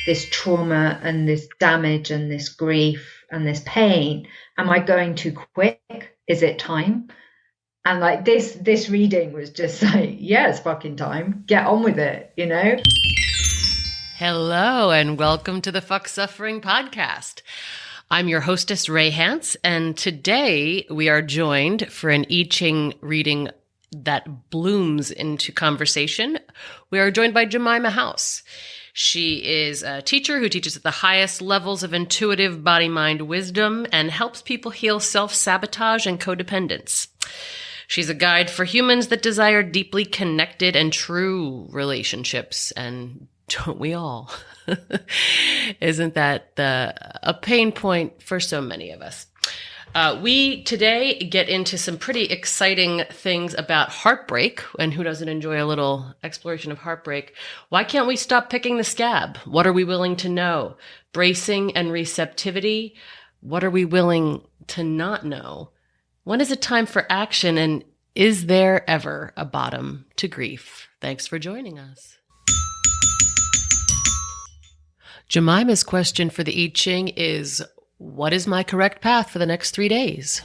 this trauma and this damage and this grief and this pain? Am I going too quick? Is it time? And like this reading was just like, yeah, it's fucking time. Get on with it, you know? Hello, and welcome to the Fuck Suffering Podcast. I'm your hostess, Rei Hance, and today we are joined for an I Ching reading that blooms into conversation. We are joined by Jemima House. She is a teacher who teaches at the highest levels of intuitive body-mind wisdom and helps people heal self-sabotage and codependence. She's a guide for humans that desire deeply connected and true relationships, and don't we all? Isn't that a pain point for so many of us? We today get into some pretty exciting things about heartbreak, and who doesn't enjoy a little exploration of heartbreak? Why can't we stop picking the scab? What are we willing to know? Bracing and receptivity. What are we willing to not know? When is it time for action, and is there ever a bottom to grief? Thanks for joining us. Jemima's question for the I Ching is, what is my correct path for the next 3 days?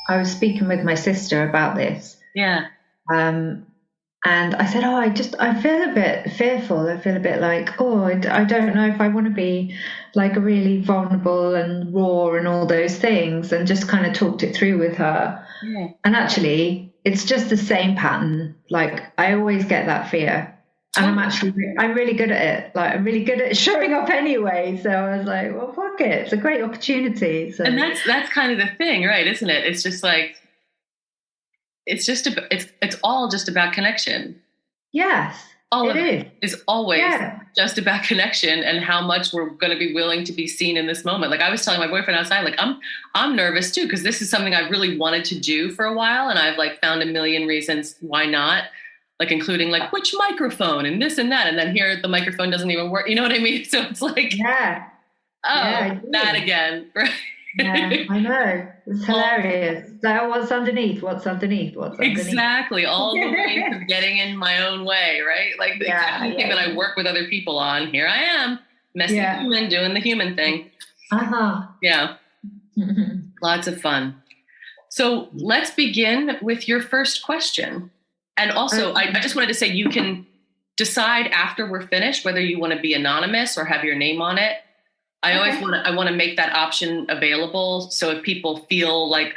I was speaking with my sister about this. Yeah. And I said, I feel a bit fearful. I feel a bit like, I don't know if I want to be like really vulnerable and raw and all those things, and just kind of talked it through with her. Yeah. And actually, it's just the same pattern. Like, I always get that fear. And I'm really good at it. Like, I'm really good at showing up anyway. So I was like, well, fuck it. It's a great opportunity. So. And that's kind of the thing, right? Isn't it? It's just like, it's all just about connection. Yes, all it of it is always just about connection and how much we're going to be willing to be seen in this moment. Like I was telling my boyfriend outside, like I'm nervous too, because this is something I really wanted to do for a while, and I've like found a million reasons why not, like including like which microphone and this and that, and then here the microphone doesn't even work. You know what I mean? So it's like that again, right? Yeah, I know. It's hilarious. So what's underneath? What's underneath? Exactly. All the ways of getting in my own way, right? Like the thing that I work with other people on. Here I am, messy human, doing the human thing. Yeah. Lots of fun. So let's begin with your first question. And also, I just wanted to say you can decide after we're finished whether you want to be anonymous or have your name on it. I want to make that option available. So if people feel like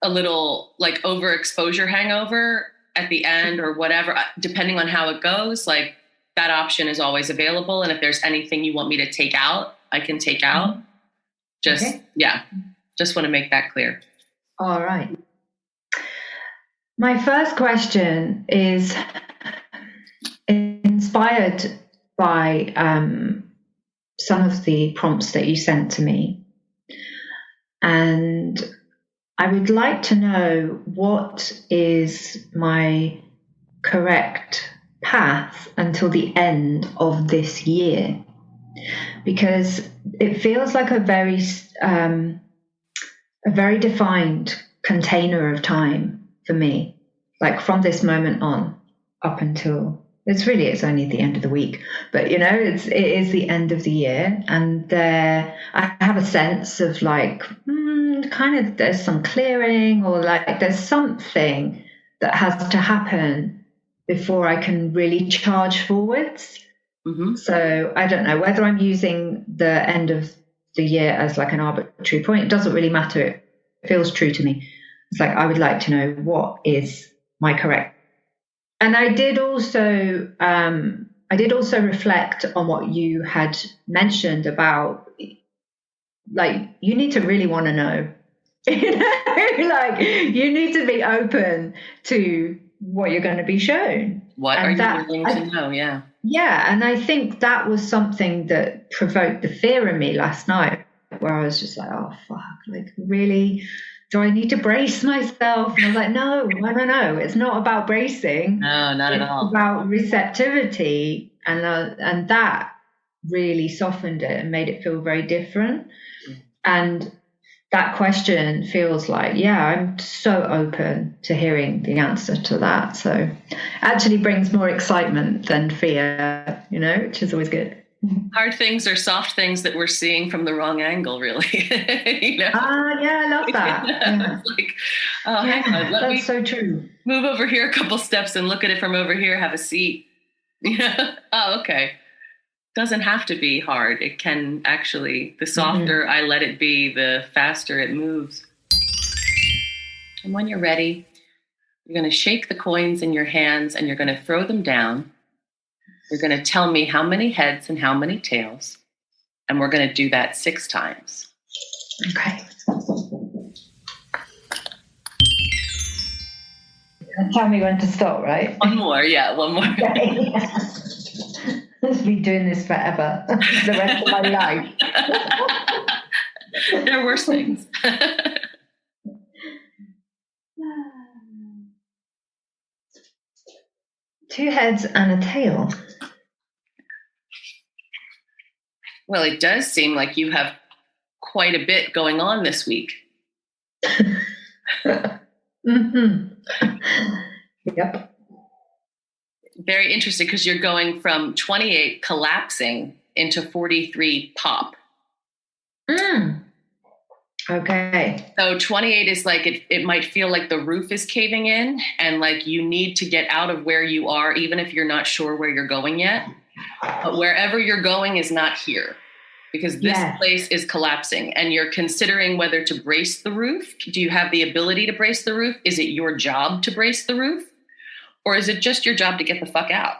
a little like overexposure hangover at the end or whatever, depending on how it goes, like that option is always available. And if there's anything you want me to take out, I can take out. Just want to make that clear. All right. My first question is inspired by some of the prompts that you sent to me. And I would like to know what is my correct path until the end of this year. Because it feels like a very defined container of time for me, like from this moment on up until it's only the end of the week, but you know, it is the end of the year, and I have a sense of like kind of there's some clearing, or like there's something that has to happen before I can really charge forwards. Mm-hmm. So I don't know whether I'm using the end of the year as like an arbitrary point. It doesn't really matter. It feels true to me. It's like I would like to know what is my correct. And I did also reflect on what you had mentioned about, like, you need to really want to know, you know, like you need to be open to what you're going to be shown. What are you willing to know? Yeah. Yeah. And I think that was something that provoked the fear in me last night, where I was just like, oh, fuck, like really, do I need to brace myself? And I was like, no. It's not about bracing. No, not at all. It's about receptivity. And that really softened it and made it feel very different. And that question feels like, yeah, I'm so open to hearing the answer to that. So actually brings more excitement than fear, which is always good. Hard things are soft things that we're seeing from the wrong angle, really. Yeah, I love that. Yeah. It's like, oh, hang on, that's so true. Move over here a couple steps and look at it from over here, have a seat. Oh, okay. Doesn't have to be hard. It can actually, the softer I let it be, the faster it moves. And when you're ready, you're going to shake the coins in your hands and you're going to throw them down. You're going to tell me how many heads and how many tails. And we're going to do that 6 times. Okay. Tell me when to stop, right? One more. Yeah, one more. Okay. I'll be doing this forever, the rest of my life. There are worse things. 2 heads and a tail. Well, it does seem like you have quite a bit going on this week. Yep. Very interesting, because you're going from 28 collapsing into 43 pop. Okay. So 28 is like, it might feel like the roof is caving in and like you need to get out of where you are, even if you're not sure where you're going yet. But wherever you're going is not here, because this place is collapsing and you're considering whether to brace the roof. Do you have the ability to brace the roof? Is it your job to brace the roof? Or is it just your job to get the fuck out?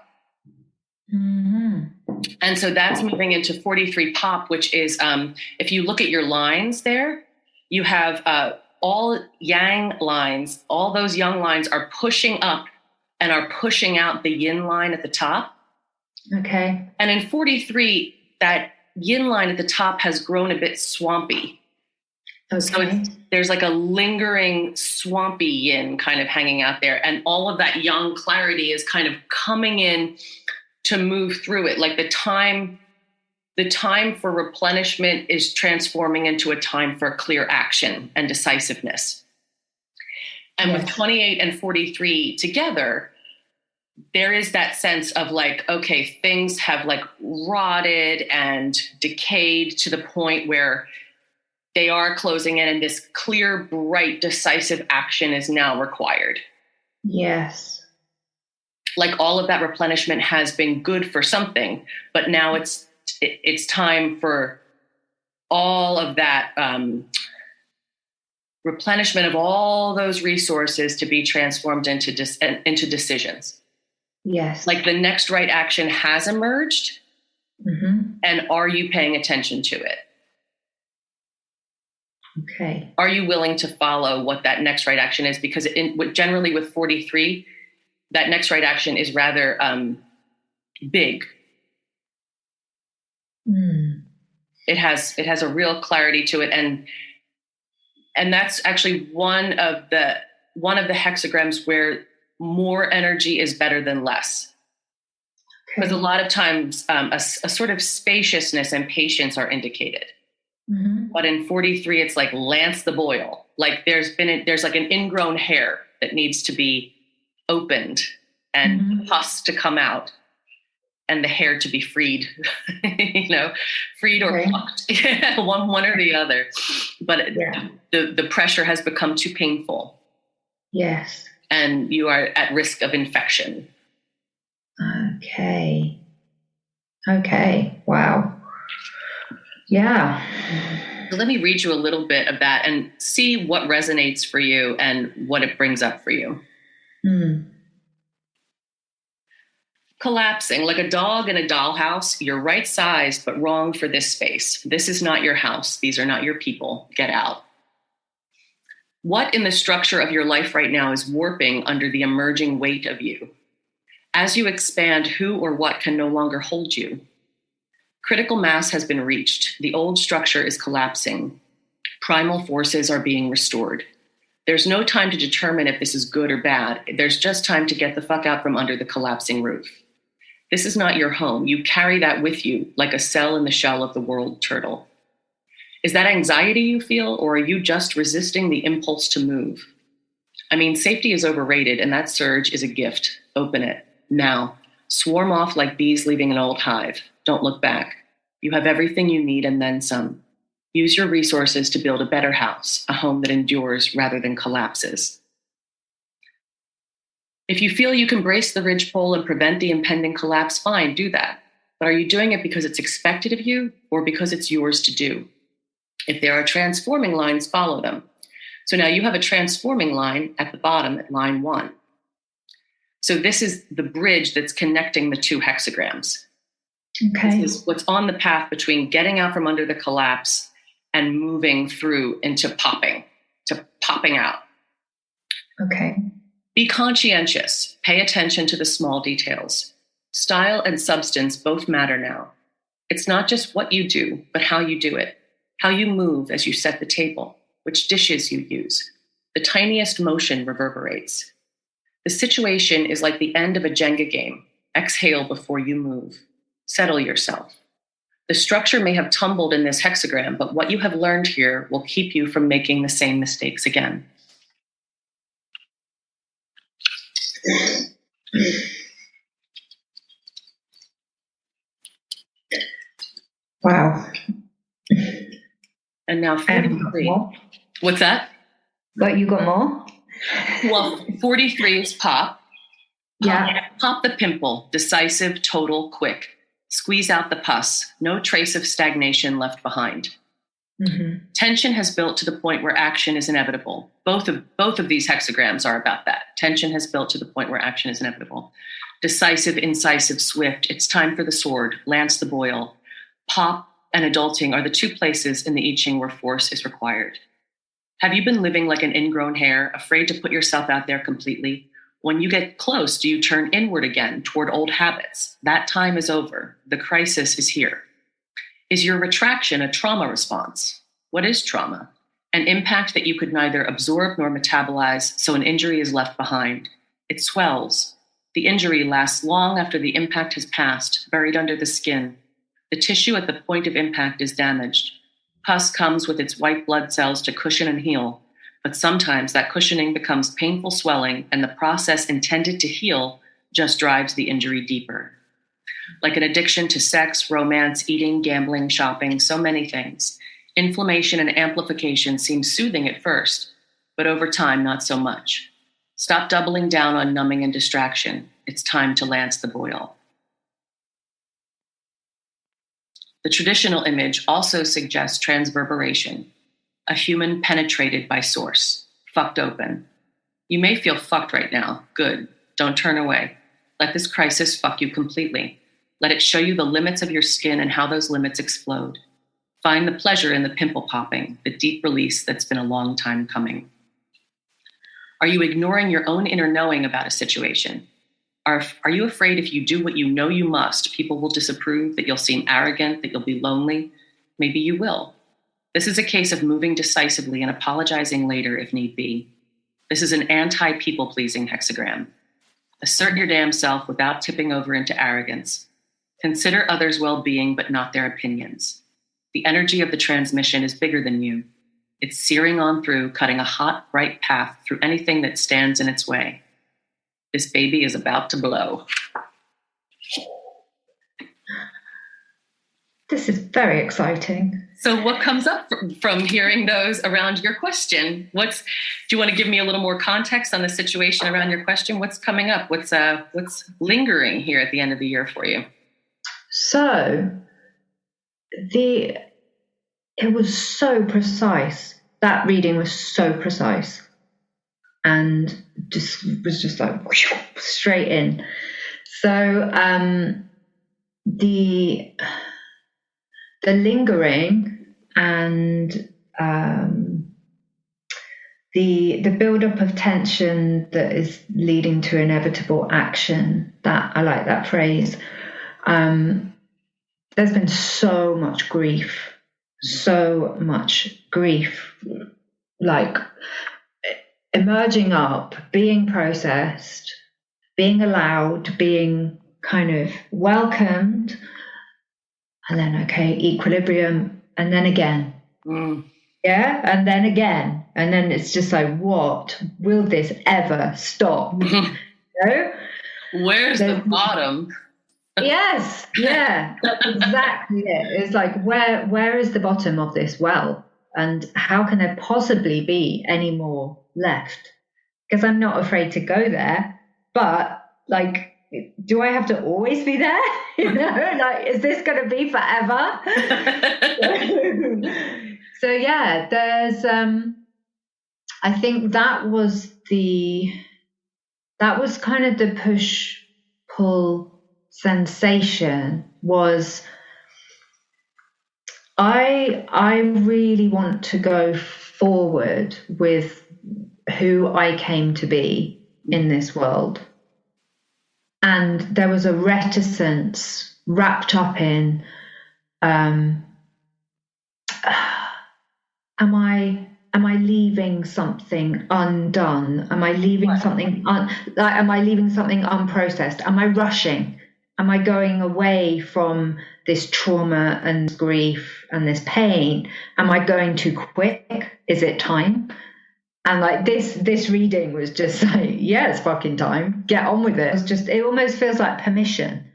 And so that's moving into 43 pop, which is, if you look at your lines there, you have all yang lines, all those young lines are pushing up and are pushing out the yin line at the top. Okay. And in 43, that yin line at the top has grown a bit swampy. Okay. So there's like a lingering swampy yin kind of hanging out there. And all of that young clarity is kind of coming in to move through it. Like the time for replenishment is transforming into a time for clear action and decisiveness. And with 28 and 43 together, there is that sense of like, okay, things have like rotted and decayed to the point where they are closing in, and this clear, bright, decisive action is now required. Yes. Like all of that replenishment has been good for something, but now it's time for all of that replenishment of all those resources to be transformed into decisions. Yes. Like the next right action has emerged, and are you paying attention to it? Okay. Are you willing to follow what that next right action is? Because generally with 43, that next right action is rather big. It has a real clarity to it, and that's actually one of the hexagrams where more energy is better than less. Because a lot of times a sort of spaciousness and patience are indicated. But in 43, it's like lance the boil. Like there's like an ingrown hair that needs to be opened and pus to come out and the hair to be freed, freed or plucked, one or the other. But the pressure has become too painful. Yes. And you are at risk of infection. Okay. Wow. Yeah. So let me read you a little bit of that and see what resonates for you and what it brings up for you. Collapsing, like a dog in a dollhouse, you're right sized, but wrong for this space. This is not your house. These are not your people. Get out. What in the structure of your life right now is warping under the emerging weight of you? As you expand, who or what can no longer hold you? Critical mass has been reached. The old structure is collapsing. Primal forces are being restored. There's no time to determine if this is good or bad. There's just time to get the fuck out from under the collapsing roof. This is not your home. You carry that with you like a cell in the shell of the world turtle. Is that anxiety you feel, or are you just resisting the impulse to move? I mean, safety is overrated, and that surge is a gift. Open it now. Swarm off like bees leaving an old hive. Don't look back. You have everything you need and then some. Use your resources to build a better house, a home that endures rather than collapses. If you feel you can brace the ridgepole and prevent the impending collapse, fine, do that. But are you doing it because it's expected of you or because it's yours to do? If there are transforming lines, follow them. So now you have a transforming line at the bottom at line 1. So this is the bridge that's connecting the 2 hexagrams. Okay. This is what's on the path between getting out from under the collapse and moving through into popping out. Okay. Be conscientious. Pay attention to the small details. Style and substance both matter now. It's not just what you do, but how you do it. How you move as you set the table. Which dishes you use. The tiniest motion reverberates. The situation is like the end of a Jenga game. Exhale before you move. Settle yourself. The structure may have tumbled in this hexagram, but what you have learned here will keep you from making the same mistakes again. Wow. And now 43. What's that? But you got more? Well, 43 is pop. Yeah. Pop the pimple, decisive, total, quick. Squeeze out the pus, no trace of stagnation left behind. Mm-hmm. Tension has built to the point where action is inevitable. Both of these hexagrams are about that. Tension has built to the point where action is inevitable. Decisive, incisive, swift. It's time for the sword. Lance the boil. Pop and adulting are the 2 places in the I Ching where force is required. Have you been living like an ingrown hair, afraid to put yourself out there completely? When you get close, do you turn inward again toward old habits? That time is over. The crisis is here. Is your retraction a trauma response? What is trauma? An impact that you could neither absorb nor metabolize, so an injury is left behind. It swells. The injury lasts long after the impact has passed, buried under the skin. The tissue at the point of impact is damaged. Pus comes with its white blood cells to cushion and heal, but sometimes that cushioning becomes painful swelling, and the process intended to heal just drives the injury deeper. Like an addiction to sex, romance, eating, gambling, shopping, so many things. Inflammation and amplification seem soothing at first, but over time, not so much. Stop doubling down on numbing and distraction. It's time to lance the boil. The traditional image also suggests transverberation, a human penetrated by source, fucked open. You may feel fucked right now. Good. Don't turn away. Let this crisis fuck you completely. Let it show you the limits of your skin and how those limits explode. Find the pleasure in the pimple popping, the deep release that's been a long time coming. Are you ignoring your own inner knowing about a situation? Are you afraid if you do what you know you must, people will disapprove, that you'll seem arrogant, that you'll be lonely? Maybe you will. This is a case of moving decisively and apologizing later if need be. This is an anti-people-pleasing hexagram. Assert your damn self without tipping over into arrogance. Consider others' well-being, but not their opinions. The energy of the transmission is bigger than you. It's searing on through, cutting a hot, bright path through anything that stands in its way. This baby is about to blow. This is very exciting. So what comes up from hearing those around your question? Do you want to give me a little more context on the situation around your question? What's coming up? What's lingering here at the end of the year for you? So it was so precise. That reading was so precise. And was just like straight in. So the lingering and the build-up of tension that is leading to inevitable action. That I like that phrase. There's been so much grief, like emerging up, being processed, being allowed, being kind of welcomed, and then, okay, equilibrium, and then again, Yeah. And then again. And then it's just like, what? Will this ever stop? You know? Where's the bottom? Yes. Yeah. That's exactly it. It's like, where is the bottom of this well? And how can there possibly be any more left? Because I'm not afraid to go there. But like, do I have to always be there? You know, like, is this going to be forever? So yeah, there's I think that was kind of the push pull sensation. Was I really want to go forward with who I came to be in this world. And there was a reticence wrapped up in, am I leaving something undone? Am I leaving something am I leaving something unprocessed? Am I rushing? Am I going away from this trauma and grief and this pain? Am I going too quick? Is it time? And like this reading was just like, yeah, it's fucking time. Get on with it. It almost feels like permission.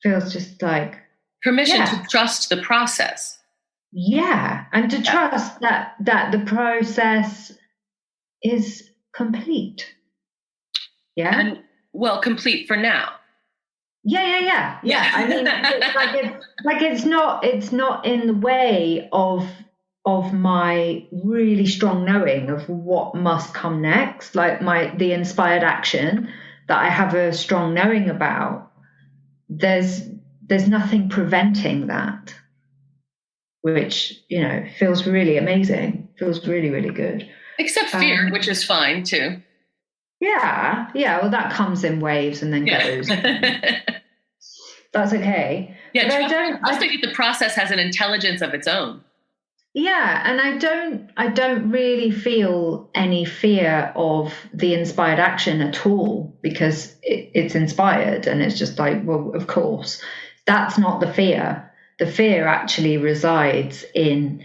Feels just like permission to trust the process. Yeah. And to trust that the process is complete. Yeah. And complete for now. Yeah. I mean, it's not in the way of my really strong knowing of what must come next, like the inspired action that I have a strong knowing about. There's nothing preventing that, which, you know, feels really amazing, feels really, really good. Except fear, which is fine too. Yeah. Well, that comes in waves and then goes. That's okay. Yeah, I think the process has an intelligence of its own. Yeah, and I don't really feel any fear of the inspired action at all, because it's inspired, and it's just like, well, of course, that's not the fear. The fear actually resides in,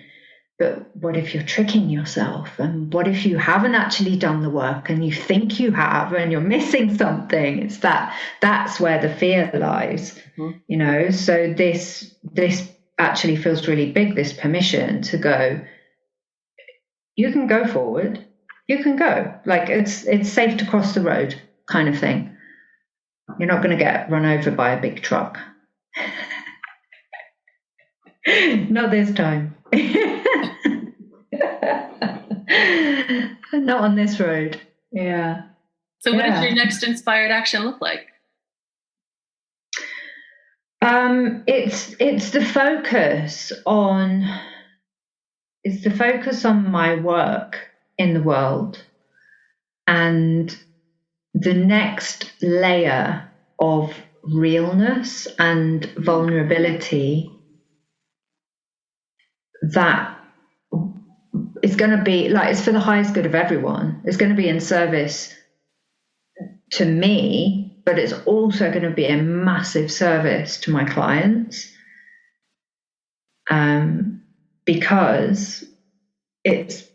but what if you're tricking yourself? And what if you haven't actually done the work and you think you have and you're missing something? It's that's where the fear lies, you know? So this actually feels really big, this permission to go, you can go forward, you can go. Like, it's safe to cross the road kind of thing. You're not going to get run over by a big truck. Not this time. Not on this road. Yeah. So what does your next inspired action look like? It's the focus on my work in the world, and the next layer of realness and vulnerability that is going to be like, it's for the highest good of everyone. It's going to be in service to me, but it's also going to be a massive service to my clients, because it's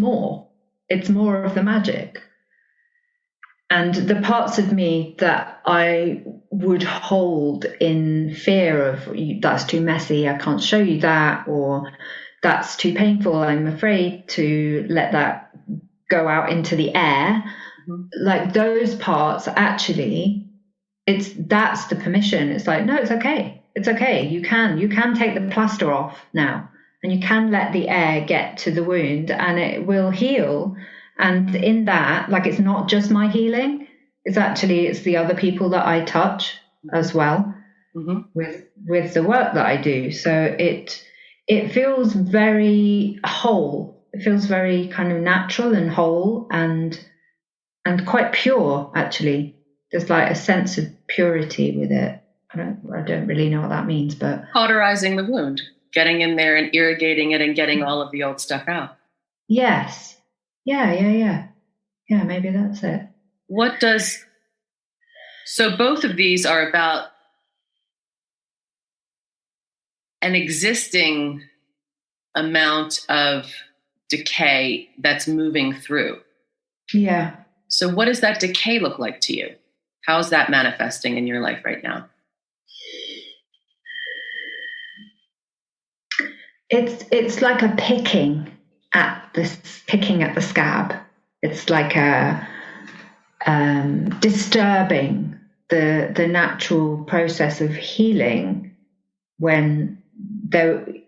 more of the magic. And the parts of me that I would hold in fear of, that's too messy, I can't show you that, or that's too painful, I'm afraid to let that go out into the air. Like, those parts, actually, that's the permission. It's like, no, it's okay. It's okay. You can take the plaster off now, and you can let the air get to the wound, and it will heal. And in that, like, it's not just my healing. It's the other people that I touch as well, with the work that I do. So it feels very whole. It feels very kind of natural and whole, and quite pure, actually. There's like a sense of purity with it. I don't really know what that means, but cauterizing the wound, getting in there and irrigating it and getting all of the old stuff out. Yes. Yeah, maybe that's it. So both of these are about an existing amount of decay that's moving through. Yeah. So what does that decay look like to you? How's that manifesting in your life right now? It's like a picking at the scab. It's like a disturbing the natural process of healing when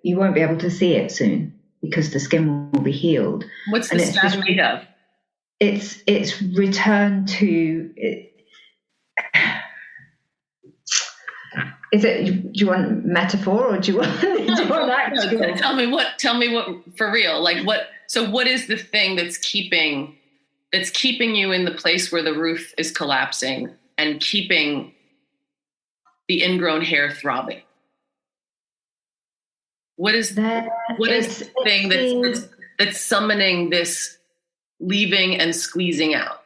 you won't be able to see it soon because the skin will be healed. What's the scab made of? It's returned to it. Is it? Do you want metaphor or do you want actual? No, tell me what for real. Like what? So what is the thing that's keeping you in the place where the roof is collapsing and keeping the ingrown hair throbbing? What is the thing that's summoning this leaving and squeezing out?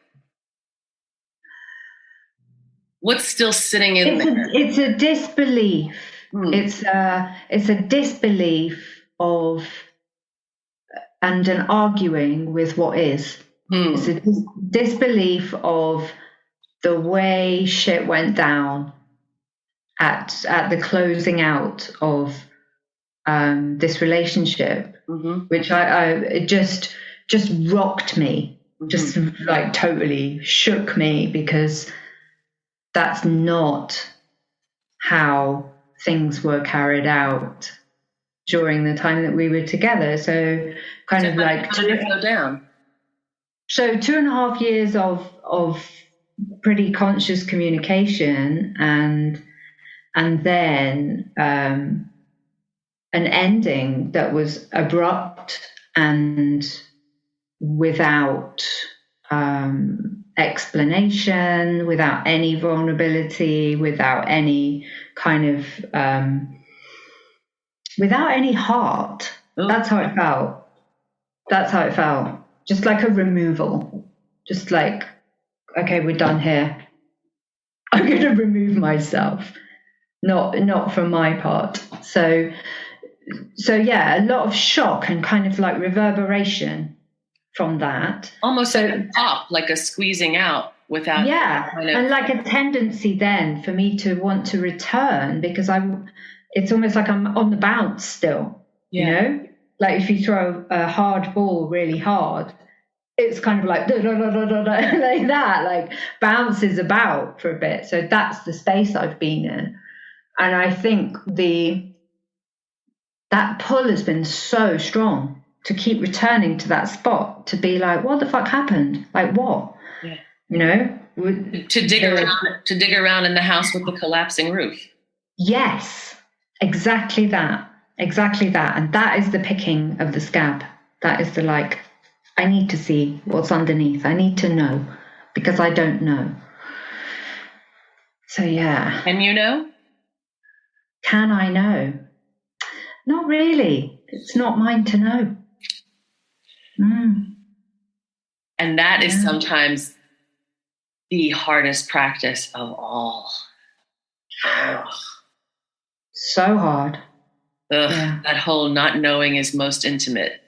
What's still sitting in there? It's a disbelief. It's a disbelief of and an arguing with what is. It's a disbelief of the way shit went down at the closing out of this relationship, which it just rocked me, just like totally shook me, because that's not how things were carried out during the time that we were together. So how did it go down? So 2.5 years of pretty conscious communication and then an ending that was abrupt and without explanation, without any vulnerability, without any kind of without any heart. That's how it felt. Just like a removal. Just like, okay, we're done here. I'm going to remove myself. Not from my part. So yeah, a lot of shock and kind of like reverberation from that. Almost like a pop, like a squeezing out without. Yeah, and like a tendency then for me to want to return, because it's almost like I'm on the bounce still, you know? Like if you throw a hard ball really hard, it's kind of like da, da, da, da, da, da, like that, like bounces about for a bit. So that's the space I've been in. And I think that pull has been so strong to keep returning to that spot, to be like, what the fuck happened? Like what? Yeah. You know? To dig around in the house with the collapsing roof. Yes, exactly that. And that is the picking of the scab. That is the like, I need to see what's underneath. I need to know, because I don't know. So yeah. Can you know? Can I know? Not really. It's not mine to know. And that is sometimes the hardest practice of all. So hard. That whole not knowing is most intimate.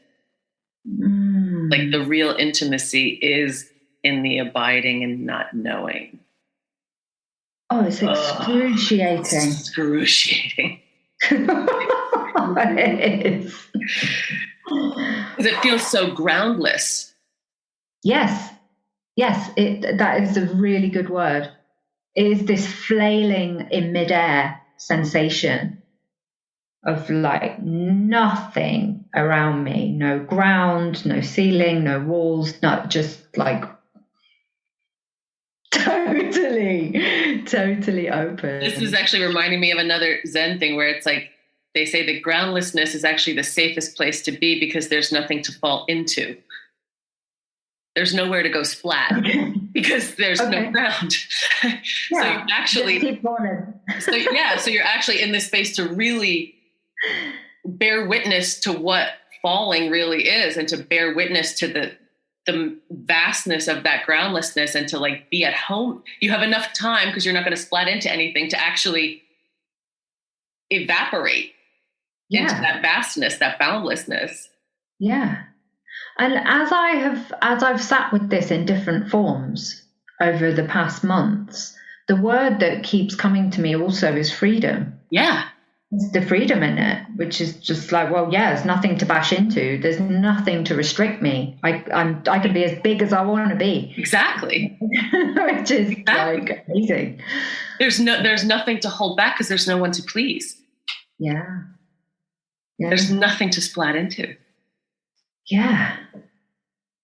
Like the real intimacy is in the abiding and not knowing. Oh, it's excruciating. Excruciating. It is. Because it feels so groundless. Yes, that is a really good word. It is this flailing in midair sensation of like nothing around me, no ground, no ceiling, no walls, not just like totally open. This is actually reminding me of another Zen thing where it's like they say that groundlessness is actually the safest place to be because there's nothing to fall into. There's nowhere to go splat because there's no ground. So you actually keep going. So you're actually in this space to really bear witness to what falling really is, and to bear witness to the vastness of that groundlessness, and to like be at home. You have enough time because you're not going to splat into anything to actually evaporate into Yeah. that vastness, that boundlessness. Yeah. And as I've sat with this in different forms over the past months, the word that keeps coming to me also is freedom. Yeah. It's the freedom in it, which is just like, well, yeah, there's nothing to bash into. There's nothing to restrict me. I can be as big as I want to be. Exactly. Which is like amazing. There's nothing to hold back because there's no one to please. Yeah. There's nothing to splat into. Yeah.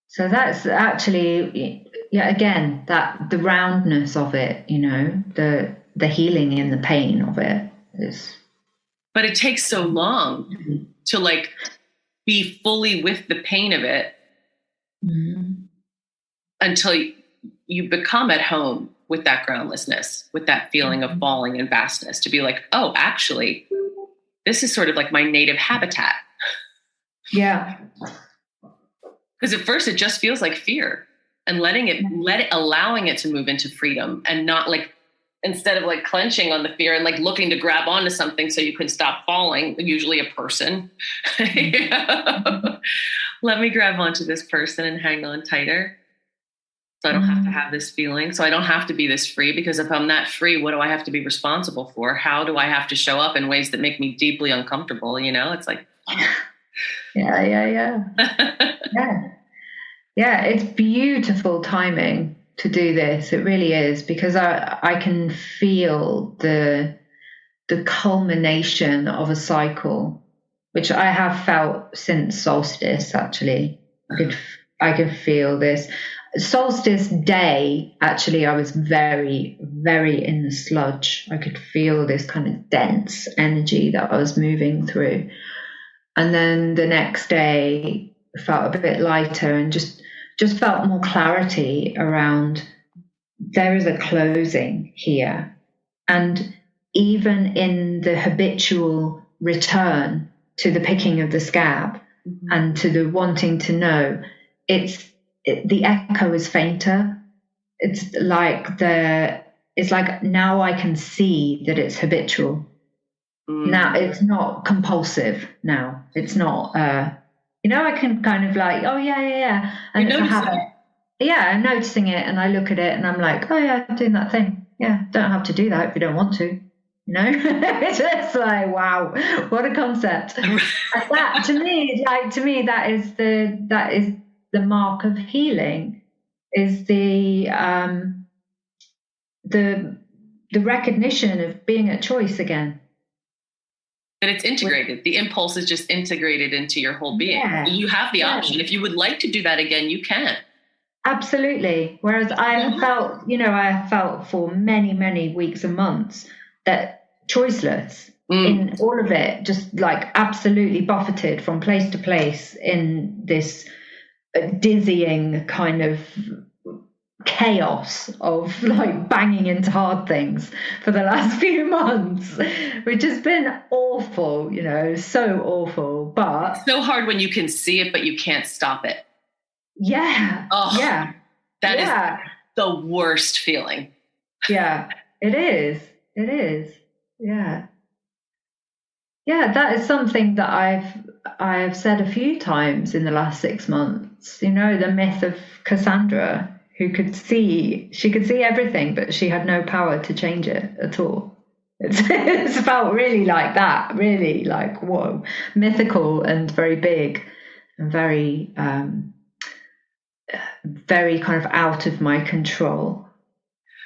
So that's actually, yeah, again, that the roundness of it, the healing in the pain of it is. But it takes so long to like be fully with the pain of it until you become at home with that groundlessness, with that feeling of falling and vastness, to be like, oh, actually, this is sort of like my native habitat. Yeah. Because at first it just feels like fear, and allowing it to move into freedom, and not like, instead of like clenching on the fear and like looking to grab onto something so you can stop falling, usually a person. Let me grab onto this person and hang on tighter. So I don't have to have this feeling. So I don't have to be this free, because if I'm not free, what do I have to be responsible for? How do I have to show up in ways that make me deeply uncomfortable? It's like, Yeah. Yeah, it's beautiful timing to do this. It really is, because I can feel the culmination of a cycle, which I have felt since solstice. Actually, I could feel this solstice day. Actually, I was very, very in the sludge. I could feel this kind of dense energy that I was moving through, and then the next day felt a bit lighter and just felt more clarity around, there is a closing here. And even in the habitual return to the picking of the scab and to the wanting to know, the echo is fainter. It's like now I can see that it's habitual. Now it's not compulsive. Now it's not, I can kind of like, oh yeah. And it's a habit. Yeah, I'm noticing it, and I look at it and I'm like, oh yeah, I'm doing that thing. Yeah, don't have to do that if you don't want to. It's just like, wow, what a concept. And that to me, that is the mark of healing, is the recognition of being at choice again. That it's integrated. The impulse is just integrated into your whole being. Yeah. You have the option. If you would like to do that again, you can. Absolutely. Whereas I have felt for many, many weeks and months that choiceless in all of it, just like absolutely buffeted from place to place in this dizzying kind of chaos of like banging into hard things for the last few months, which has been awful, so awful. But it's so hard when you can see it but you can't stop it. Yeah. Oh, yeah. That is the worst feeling. Yeah, it is. It is. Yeah. Yeah, that is something that I've said a few times in the last 6 months. The myth of Cassandra, who could see everything, but she had no power to change it at all. It's felt really like that, really like, whoa, mythical and very big and very, very kind of out of my control.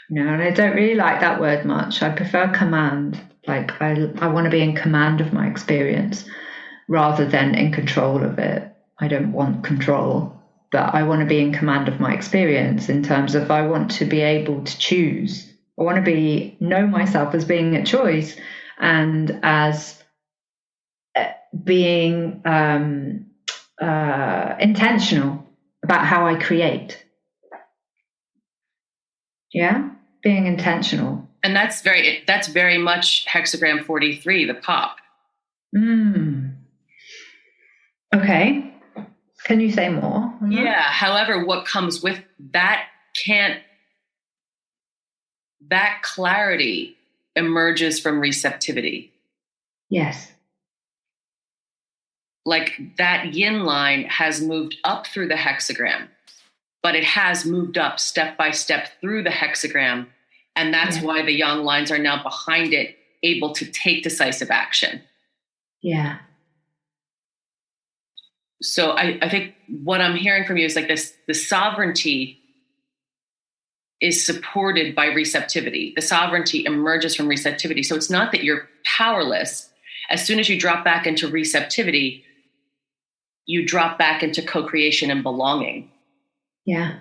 And I don't really like that word much. I prefer command. Like I want to be in command of my experience rather than in control of it. I don't want control, but I want to be in command of my experience, in terms of I want to be able to choose. I want to know myself as being at choice and as being intentional about how I create. Yeah, being intentional. And that's very much hexagram 43, the pop. Okay. Can you say more? Yeah. However, what comes with that that clarity emerges from receptivity. Yes. like that yin line has moved up through the hexagram, but it has moved up step by step through the hexagram. And that's why the yang lines are now behind it, able to take decisive action. Yeah. So I think what I'm hearing from you is like this, the sovereignty is supported by receptivity. The sovereignty emerges from receptivity. So it's not that you're powerless. As soon as you drop back into receptivity, you drop back into co-creation and belonging. Yeah.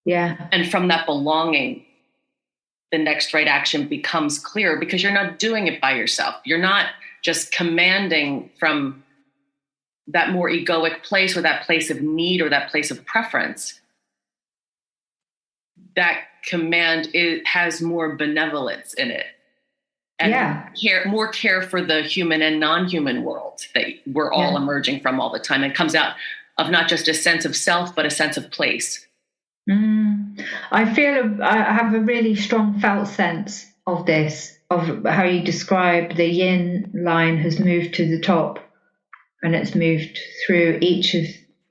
Yeah. And from that belonging, the next right action becomes clear because you're not doing it by yourself. You're not just commanding from that more egoic place or that place of need or that place of preference. That command has more benevolence in it. And more care for the human and non-human world that we're all emerging from all the time. It comes out of not just a sense of self, but a sense of place. I feel I have a really strong felt sense of this, of how you describe the yin line has moved to the top and it's moved through each of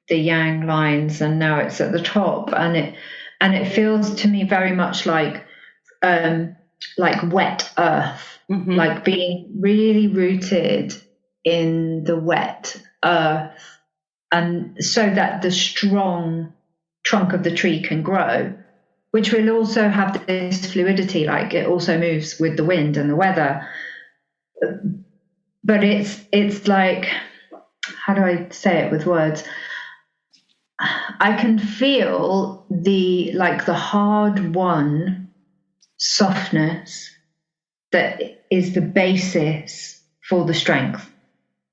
the yang lines and now it's at the top, and it feels to me very much like wet earth, like being really rooted in the wet earth, and so that the strong trunk of the tree can grow, which will also have this fluidity, like it also moves with the wind and the weather. But it's like, how do I say it with words? I can feel the hard-won softness that is the basis for the strength.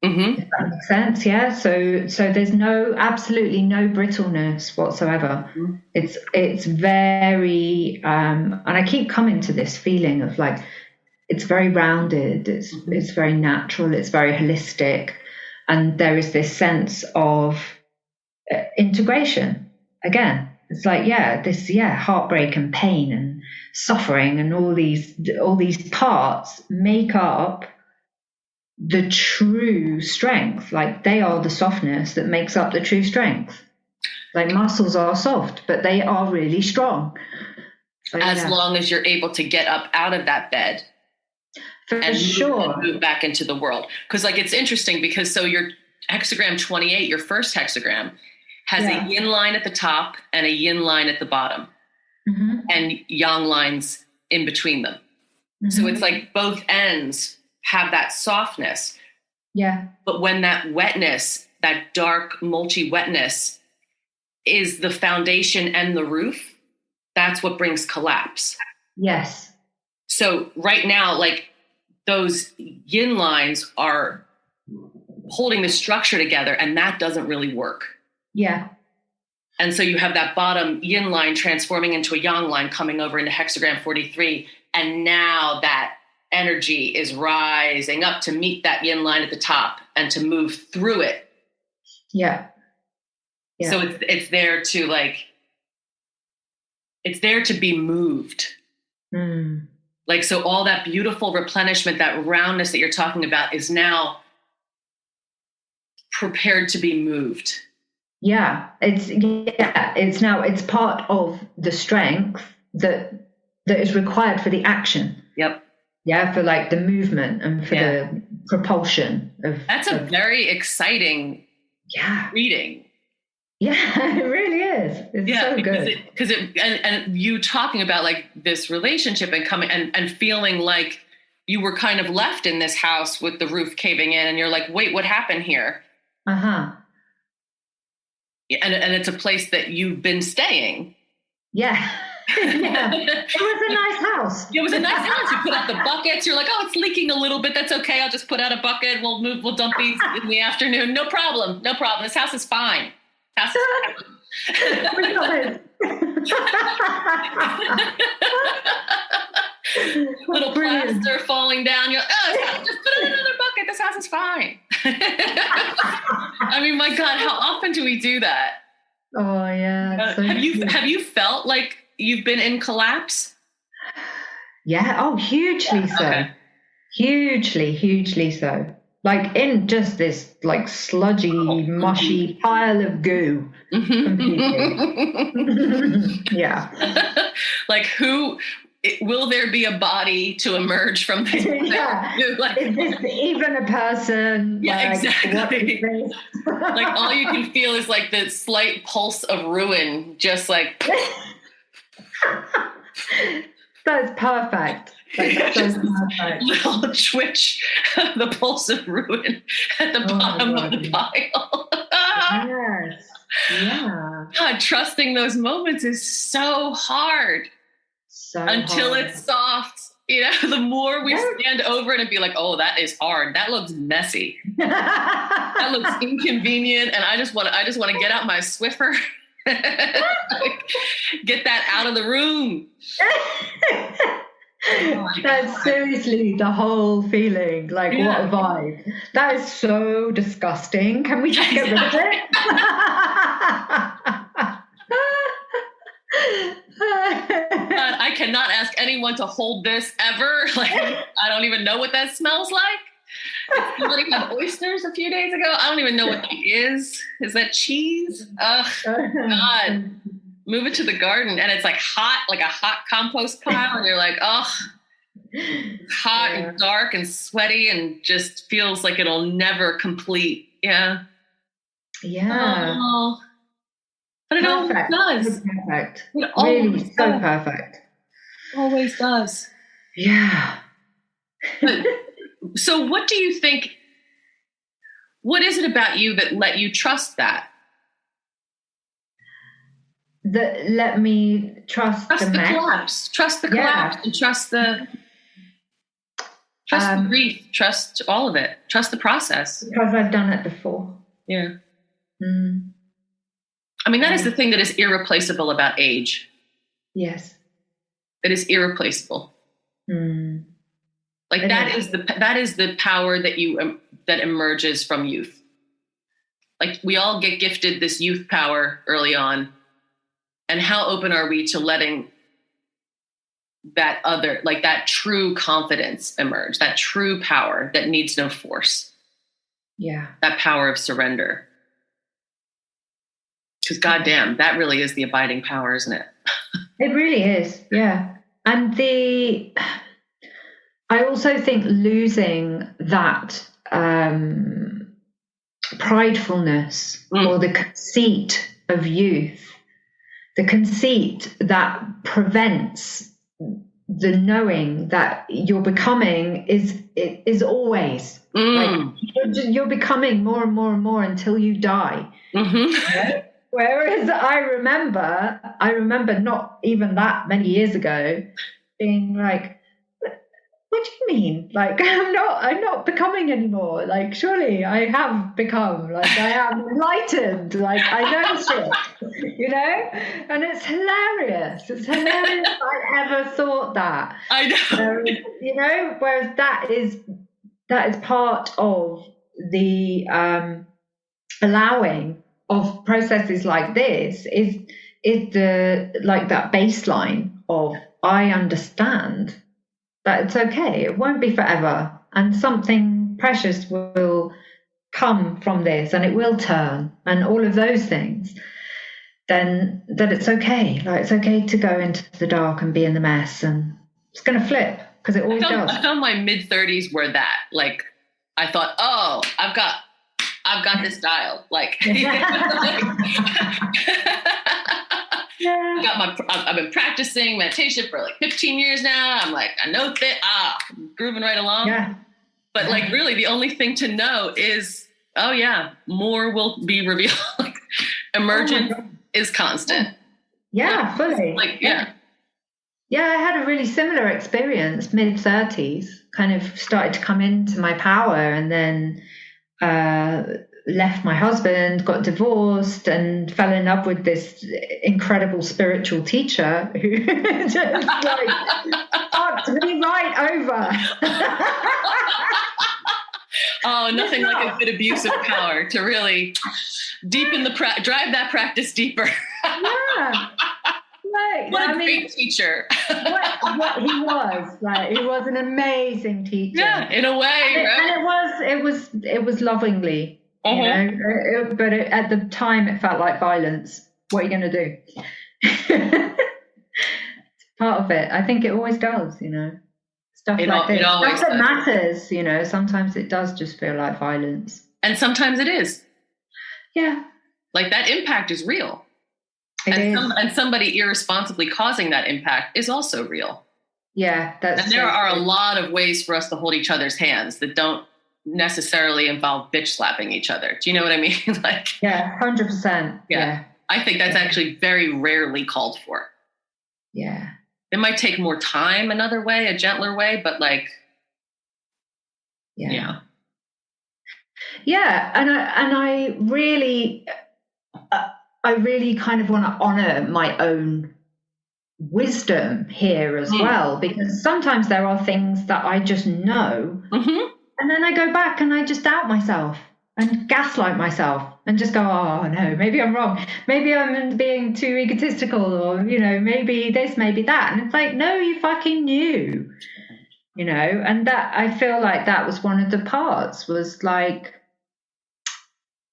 If that makes sense, yeah. So there's absolutely no brittleness whatsoever. It's very, and I keep coming to this feeling of like it's very rounded. It's very natural. It's very holistic, and there is this sense of integration again. It's like heartbreak and pain and suffering and all these parts make up the true strength. Like they are the softness that makes up the true strength. Like muscles are soft, but they are really strong. So, as long as you're able to get up out of that bed and move back into the world. Because like it's interesting because so your hexagram 28, your first hexagram, has a yin line at the top and a yin line at the bottom, and yang lines in between them. So it's like both ends have that softness. Yeah. But when that wetness, that dark, mulchy wetness is the foundation and the roof, that's what brings collapse. Yes. So right now, like those yin lines are holding the structure together, and that doesn't really work. Yeah. And so you have that bottom yin line transforming into a yang line coming over into hexagram 43. And now that energy is rising up to meet that yin line at the top and to move through it. Yeah. So it's there to it's there to be moved. Like, so all that beautiful replenishment, that roundness that you're talking about is now prepared to be moved. It's part of the strength that is required for the action. Yep. Yeah, for like the movement and for the propulsion of. That's a very exciting reading. Yeah, it really is. It's so good. Because and you talking about like this relationship and coming and feeling like you were kind of left in this house with the roof caving in, and you're like, wait, what happened here? And it's a place that you've been staying. Yeah. It was a nice house. It was a nice house. You put out the buckets. You're like, oh, it's leaking a little bit. That's okay. I'll just put out a bucket. We'll dump these in the afternoon. No problem. This house is fine. Little plaster falling down. You're like, oh, just put in another bucket. This house is fine. I mean, my God, how often do we do that? Oh yeah. Have you felt like you've been in collapse? Yeah. Oh, hugely so. Okay. Hugely so. like in just this like sludgy, mushy pile of goo. Completely. Yeah. Like will there be a body to emerge from this? Yeah. Like, is this even a person? Yeah, like, exactly. What is this? Like all you can feel is like the slight pulse of ruin, just like. That's perfect. That's so perfect. Little twitch of the pulse of ruin at the bottom of the pile. Yes. Yeah. God, trusting those moments is so hard. Until it's soft. You know, the more we stand over it and be like, oh, that is hard. That looks messy. That looks inconvenient. And I just want to get out my Swiffer. Get that out of the room. That's seriously the whole feeling. Like, what a vibe. That is so disgusting. Can we just get rid of it? God, I cannot ask anyone to hold this ever. Like, I don't even know what that smells like. Somebody had oysters a few days ago. I don't even know what that is. Is that cheese? Oh, God. Move it to the garden. And it's like hot, like a hot compost pile. And you're like, oh, hot and dark and sweaty and just feels like it'll never complete. Yeah. Yeah. Oh. But it always does. Perfect. It always so perfect. Always does. Yeah. But, so what do you think, what is it about you that let you trust that? That let me trust the collapse. Trust the collapse and trust the grief. Trust all of it. Trust the process. Because I've done it before. Yeah. I mean, that is the thing that is irreplaceable about age. Yes. It is irreplaceable. Like that is the power that emerges from youth. Like we all get gifted this youth power early on. And how open are we to letting that that true confidence emerge, that true power that needs no force? Yeah. That power of surrender. Because goddamn, that really is the abiding power, isn't it? It really is, yeah. And I also think losing that pridefulness or the conceit of youth, the conceit that prevents the knowing that you're becoming is always like you're becoming more and more and more until you die. Right? Whereas I remember not even that many years ago being like, what do you mean? Like I'm not becoming anymore. Like surely I have become. Like I am enlightened. Like I know shit. You know? And it's hilarious. It's hilarious I ever thought that. I know. You know, whereas that is part of the allowing of processes like this is the like that baseline of I understand that it's okay, it won't be forever, and something precious will come from this and it will turn and all of those things, then that it's okay. Like it's okay to go into the dark and be in the mess, and it's going to flip because it always does. I found my mid-30s were that. Like I thought, oh, I've got this dialed. Like, I've been practicing meditation for like 15 years now. I'm like, I know that, grooving right along. Yeah. But like, really, the only thing to know is, oh yeah, more will be revealed. Like, emergence is constant. Yeah, fully. Like, yeah. Yeah, I had a really similar experience, mid-30s, kind of started to come into my power, and then left my husband, got divorced, and fell in love with this incredible spiritual teacher who just like fucked me right over. Oh, nothing like a good abuse of power to really deepen drive that practice deeper. Yeah. Right. What a great teacher. what he was, like, he was an amazing teacher. Yeah, in a way. And it was lovingly, you know, but at the time it felt like violence. What are you going to do? Part of it. I think it always does, you know, stuff like this. Stuff that matters, you know, sometimes it does just feel like violence. And sometimes it is. Yeah. Like that impact is real. And somebody irresponsibly causing that impact is also real. Yeah. And there are a lot of ways for us to hold each other's hands that don't necessarily involve bitch slapping each other. Do you know what I mean? Like, yeah, 100%. Yeah. I think that's actually very rarely called for. Yeah. It might take more time another way, a gentler way, but like, yeah. Yeah. And I really kind of want to honor my own wisdom here as well, because sometimes there are things that I just know. And then I go back and I just doubt myself and gaslight myself and just go, oh no, maybe I'm wrong. Maybe I'm being too egotistical, or, you know, maybe this, maybe that. And it's like, no, you fucking knew, you know. And that, I feel like that was one of the parts, was like,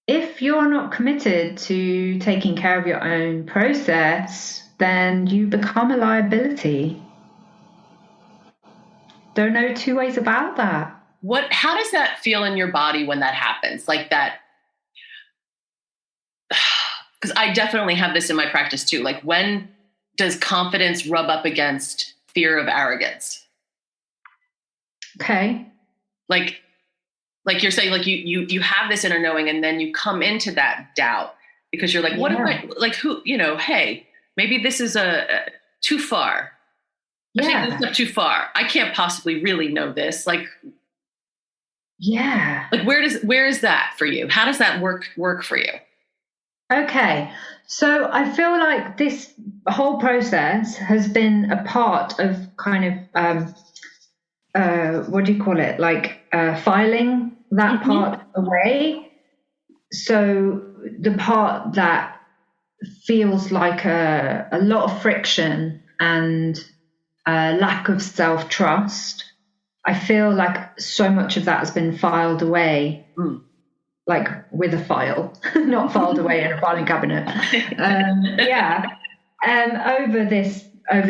if you're not committed to taking care of your own process, then you become a liability. Don't know two ways about that. How does that feel in your body when that happens? Like that, because I definitely have this in my practice too. Like, when does confidence rub up against fear of arrogance? Okay. Like you're saying, like you have this inner knowing, and then you come into that doubt because you're like, what if I, like, who, you know, hey, maybe this is too far. I'm taking this up too far. I can't possibly really know this. Like, yeah. Like, where is that for you? How does that work for you? Okay. So I feel like this whole process has been a part of kind of, what do you call it? Like filing that part away. So the part that feels like a lot of friction and lack of self-trust, I feel like so much of that has been filed away, like with a file, not filed away in a filing cabinet. Over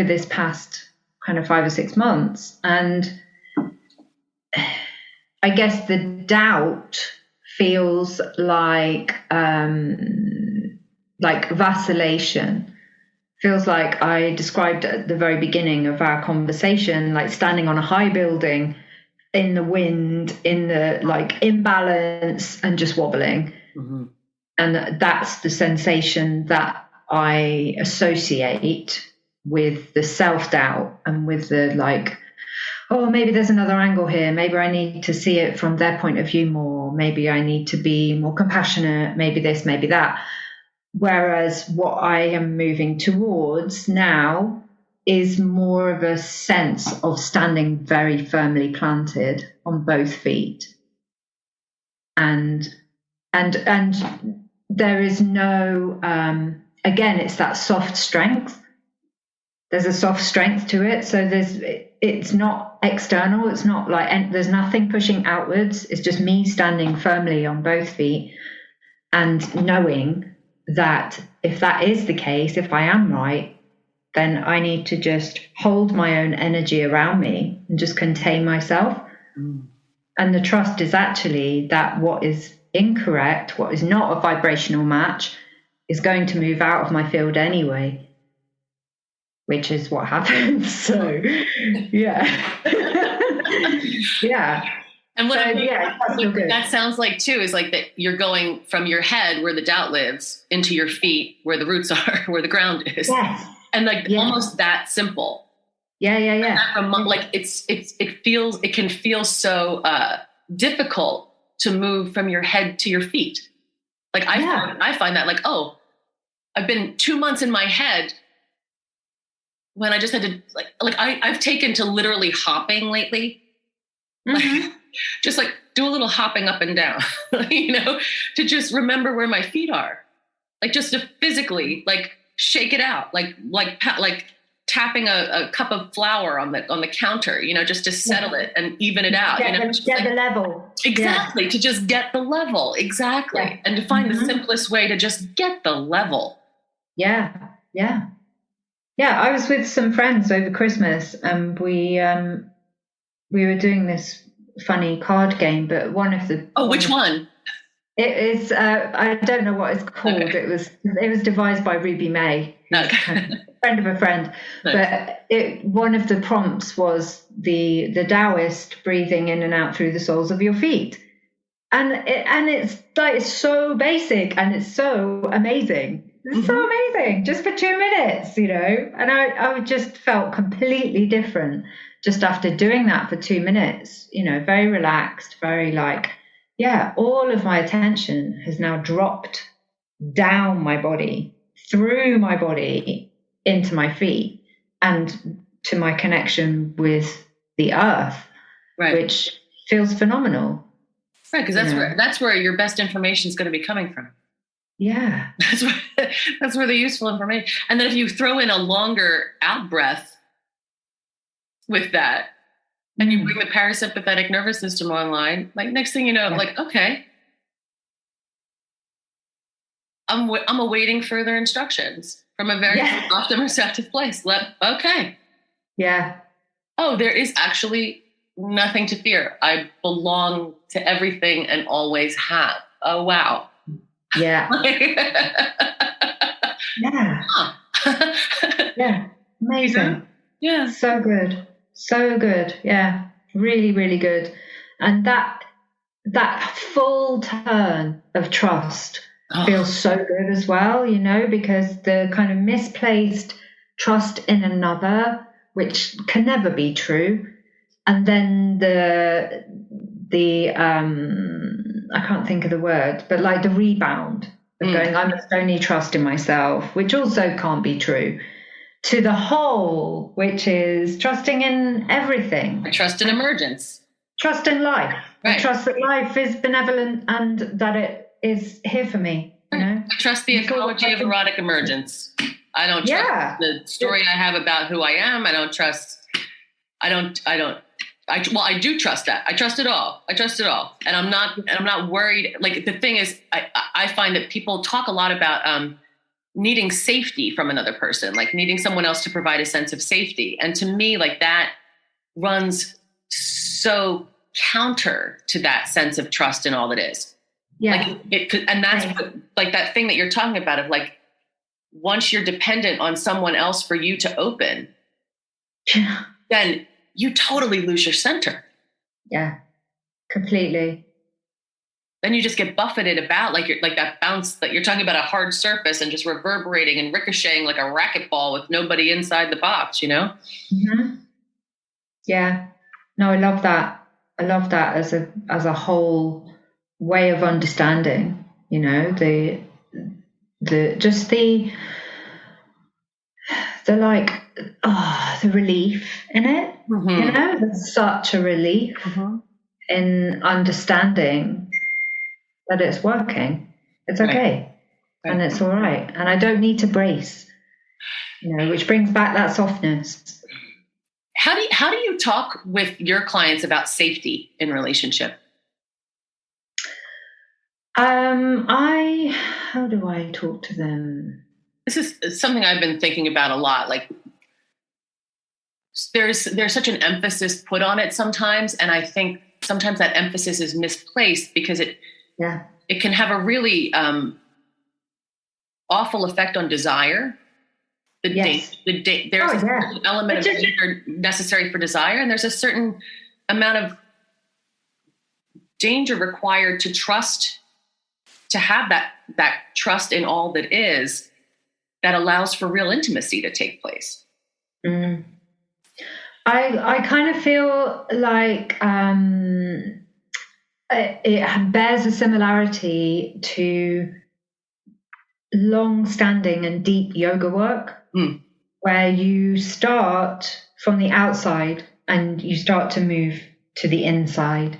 this past kind of 5 or 6 months. And I guess the doubt feels like vacillation. Feels like I described at the very beginning of our conversation, like standing on a high building in the wind, in the like imbalance and just wobbling. And that's the sensation that I associate with the self-doubt and with the like, oh, maybe there's another angle here. Maybe I need to see it from their point of view more. Maybe I need to be more compassionate. Maybe this, maybe that. Whereas what I am moving towards now is more of a sense of standing very firmly planted on both feet. And there is no, again, it's that soft strength. There's a soft strength to it. So it's not external. It's not like, and there's nothing pushing outwards. It's just me standing firmly on both feet and knowing that if that is the case, if I am right, then I need to just hold my own energy around me and just contain myself. And the trust is actually that what is incorrect, what is not a vibrational match, is going to move out of my field anyway, which is what happens. So, yeah. Yeah. And what that sounds like too is like that you're going from your head where the doubt lives into your feet where the roots are, where the ground is. Yes. And like almost that simple. Yeah. Like it can feel so difficult to move from your head to your feet. Like I find that like, oh, I've been 2 months in my head when I just had to I've taken to literally hopping lately. Like, just like do a little hopping up and down, you know, to just remember where my feet are, like just to physically like shake it out, like tapping a cup of flour on the counter, just to settle it and even it out. Get the level. Exactly. To just get the level. Exactly. Yeah. And to find the simplest way to just get the level. Yeah. Yeah. Yeah. I was with some friends over Christmas and we were doing this funny card game, but which one? It is, I don't know what it's called. Okay. It was devised by Ruby May, who's kind of a friend of a friend. Nice. But one of the prompts was the Taoist breathing in and out through the soles of your feet. And it's like so basic and it's so amazing. It's so amazing just for 2 minutes, and I just felt completely different just after doing that for 2 minutes, very relaxed, very all of my attention has now dropped down my body, through my body, into my feet, and to my connection with the earth, which feels phenomenal. Right, because that's where your best information is going to be coming from. Yeah. That's where the useful information. And then if you throw in a longer out breath with that, and you bring the parasympathetic nervous system online, next thing you know, okay, I'm awaiting further instructions from a very soft and receptive place. Okay. Yeah. Oh, there is actually nothing to fear. I belong to everything and always have. Oh, wow. Yeah. Yeah. Yeah. Amazing. Yeah. So good. So good. Yeah. Really, really good. And that full turn of trust feels so good as well, because the kind of misplaced trust in another, which can never be true. And then the I can't think of the word, but the rebound of going, I must only trust in myself, which also can't be true, to the whole, which is trusting in everything. I trust in emergence. Trust in life. Right. I trust that life is benevolent and that it is here for me. I trust the ecology of erotic emergence. I don't trust the story I have about who I am. I do trust that. I trust it all. And I'm not worried. The thing is, I find that people talk a lot about needing safety from another person, needing someone else to provide a sense of safety. And to me, that runs so counter to that sense of trust in all that is. Yeah. And that's that thing that you're talking about of once you're dependent on someone else for you to open, then you totally lose your center. Yeah, completely. Then you just get buffeted about that bounce that you're talking about, a hard surface and just reverberating and ricocheting like a racquetball with nobody inside the box, Mm-hmm. Yeah. No, I love that. as a whole way of understanding, the relief in it, there's such a relief in understanding that it's working. It's okay. Right. And it's all right. And I don't need to brace, which brings back that softness. How do you talk with your clients about safety in relationship? How do I talk to them? This is something I've been thinking about a lot. There's such an emphasis put on it sometimes, and I think sometimes that emphasis is misplaced because it can have a really awful effect on desire. There's a certain element of danger necessary for desire, and there's a certain amount of danger required to trust, to have that trust in all that is, that allows for real intimacy to take place. Mm. I kind of feel like it bears a similarity to long-standing and deep yoga work, where you start from the outside and you start to move to the inside.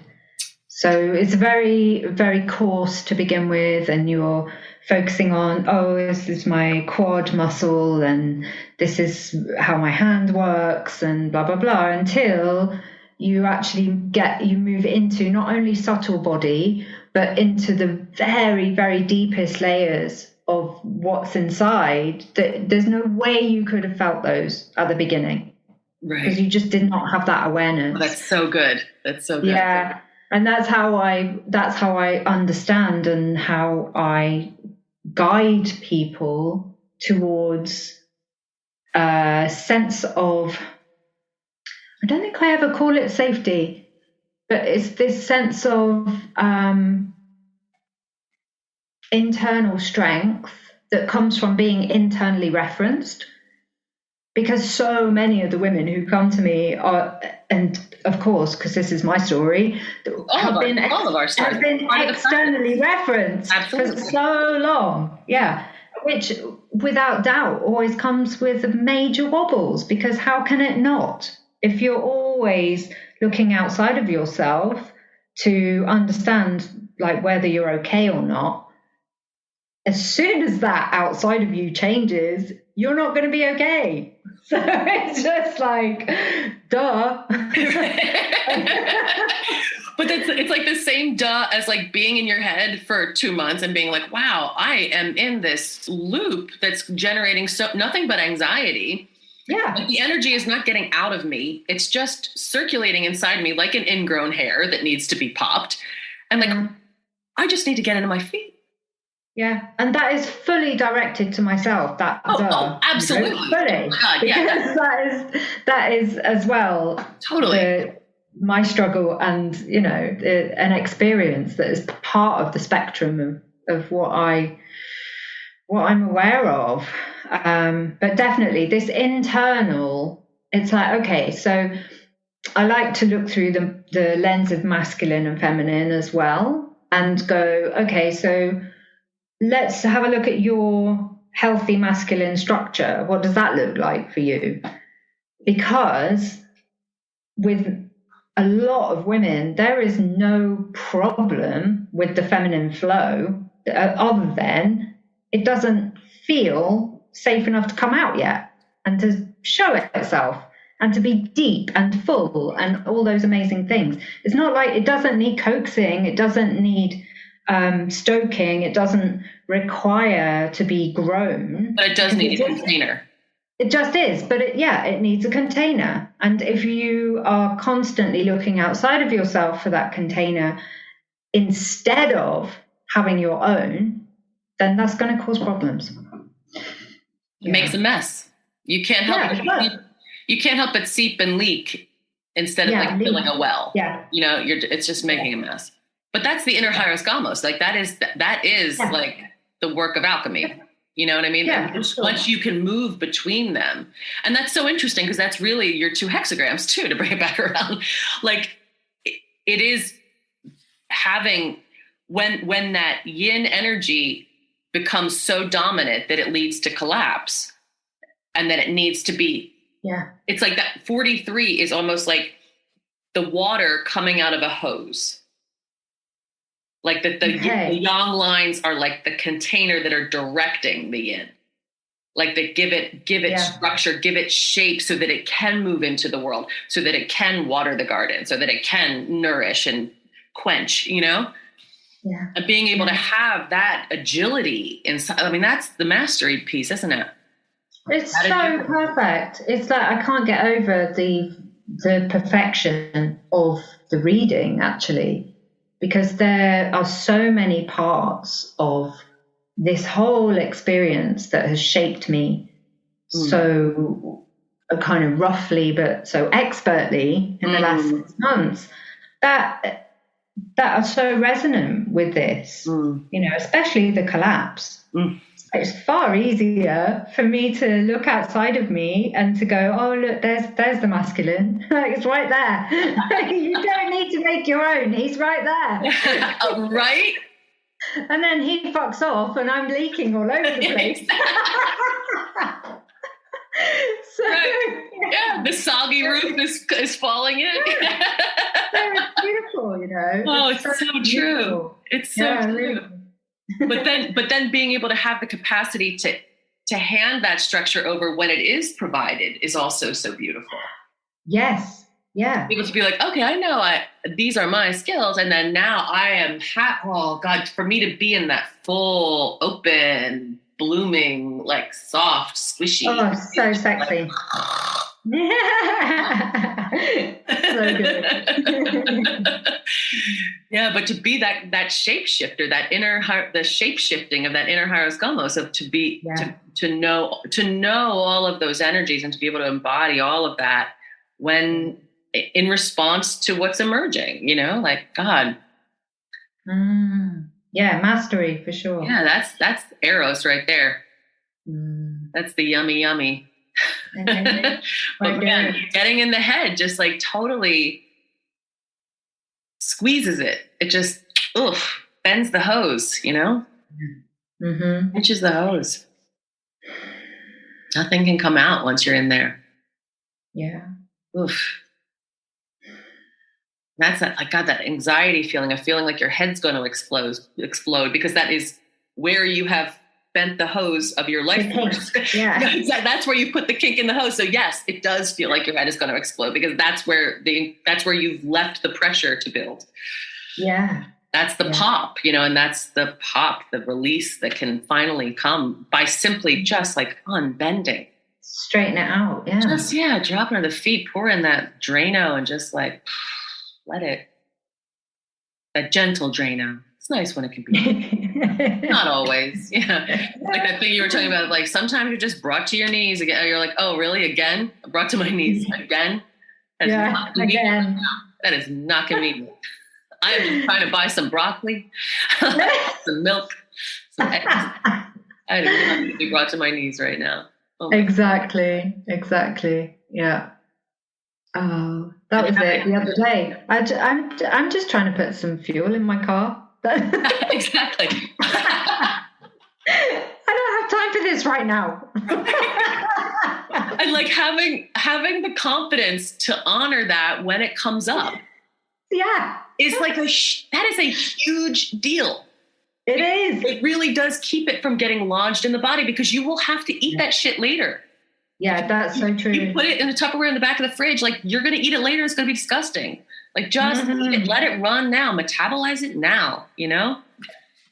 So it's very, very coarse to begin with, and you're focusing on, oh, this is my quad muscle, and this is how my hand works, and blah, blah, blah, until you actually you move into not only subtle body, but into the very, very deepest layers of what's inside. That there's no way you could have felt those at the beginning. Right. Because you just did not have that awareness. Oh, that's so good. That's so good. Yeah. And that's how I understand and how I guide people towards a sense of, I don't think I ever call it safety, but it's this sense of internal strength that comes from being internally referenced. Because so many of the women who come to me are, and of course, because this is my story, have been externally referenced for so long. Yeah. Which, without doubt, always comes with major wobbles, because how can it not? If you're always looking outside of yourself to understand, like, whether you're okay or not, as soon as that outside of you changes, you're not going to be okay. So it's just like, duh. But it's like the same duh as like being in your head for 2 months and being like, wow, I am in this loop that's generating nothing but anxiety. Yeah. But the energy is not getting out of me. It's just circulating inside me like an ingrown hair that needs to be popped. And like, I just need to get into my feet. Yeah, and that is fully directed to myself. Absolutely, fully. God, because that is as well. Totally, my struggle, and an experience that is part of the spectrum of what I'm aware of. But definitely, this internal. It's like, okay, so I like to look through the lens of masculine and feminine as well, and go, okay, so let's have a look at your healthy masculine structure. What does that look like for you? Because with a lot of women, there is no problem with the feminine flow other than it doesn't feel safe enough to come out yet and to show itself and to be deep and full and all those amazing things. It's not like it doesn't need coaxing. It doesn't need stoking. It doesn't require to be grown. But it does need a container. It just is. But it needs a container. And if you are constantly looking outside of yourself for that container instead of having your own, then that's going to cause problems. It makes a mess. You can't help but seep and leak instead of filling a well. Yeah. It's just making a mess. But that's the inner hierogamos. Like that is like the work of alchemy. You know what I mean? Yeah, once you can move between them. And that's so interesting because that's really your 2 hexagrams too, to bring it back around. Like it is having when that yin energy becomes so dominant that it leads to collapse and that it needs to be. Yeah. It's like that 43 is almost like the water coming out of a hose. Like the yang lines are like the container that are directing the yin. Like they give it structure, give it shape so that it can move into the world, so that it can water the garden, so that it can nourish and quench, Yeah. And being able to have that agility inside. I mean, that's the mastery piece, isn't it? It's so perfect. It's like I can't get over the perfection of the reading, actually. Because there are so many parts of this whole experience that has shaped me so kind of roughly, but so expertly in the last 6 months that are so resonant with this, especially the collapse. It's far easier for me to look outside of me and to go, oh, look, there's the masculine. Like, it's right there. You don't need to make your own. He's right there. Right? And then he fucks off and I'm leaking all over the place. So, right. Yeah, the soggy roof is falling in. So it's beautiful, Oh, it's so true. It's so true. Really. But then being able to have the capacity to hand that structure over when it is provided is also so beautiful. Yes. Yeah. Able to be like, okay, I know these are my skills. And then now I am, oh God, for me to be in that full, open, blooming, like soft, squishy. Oh, so sexy. So good. Yeah, but to be that shapeshifter, that inner the shape shifting of that inner hieros gomos, of to be to know all of those energies and to be able to embody all of that when in response to what's emerging, like God. Yeah, mastery for sure. Yeah, that's Eros right there. That's the yummy. But man, getting in the head just like totally squeezes it. It just bends the hose, pinches the hose. Nothing can come out once you're in there. Yeah. Oof. That's that. I got that anxiety feeling of feeling like your head's going to explode, because that is where you have bent the hose of your life force. Yeah. That's where you put the kink in the hose. So yes, it does feel like your head is going to explode, because that's where you've left the pressure to build. Yeah. That's the pop, and that's the pop, the release that can finally come by simply just like unbending. Straighten it out. Yeah. Just, dropping on the feet, pour in that Drano and just like let it, that gentle Drano. It's nice when it can be. Not always. Yeah. Like that thing you were talking about, like sometimes you're just brought to your knees again. You're like, oh, really? Again? Brought to my knees again? Again. That is not convenient. I am just trying to buy some broccoli, some milk, some eggs. I do not need to be brought to my knees right now. Oh Exactly. Yeah. Oh, that was it the other day. I'm just trying to put some fuel in my car. Exactly. I don't have time for this right now. And like having the confidence to honor that when it comes up. Yeah. Is like that is a huge deal. It is. It really does keep it from getting lodged in the body, because you will have to eat that shit later. Yeah, that's so true. You put it in the Tupperware in the back of the fridge, like you're going to eat it later. It's going to be disgusting. Like just eat it, let it run now, metabolize it now,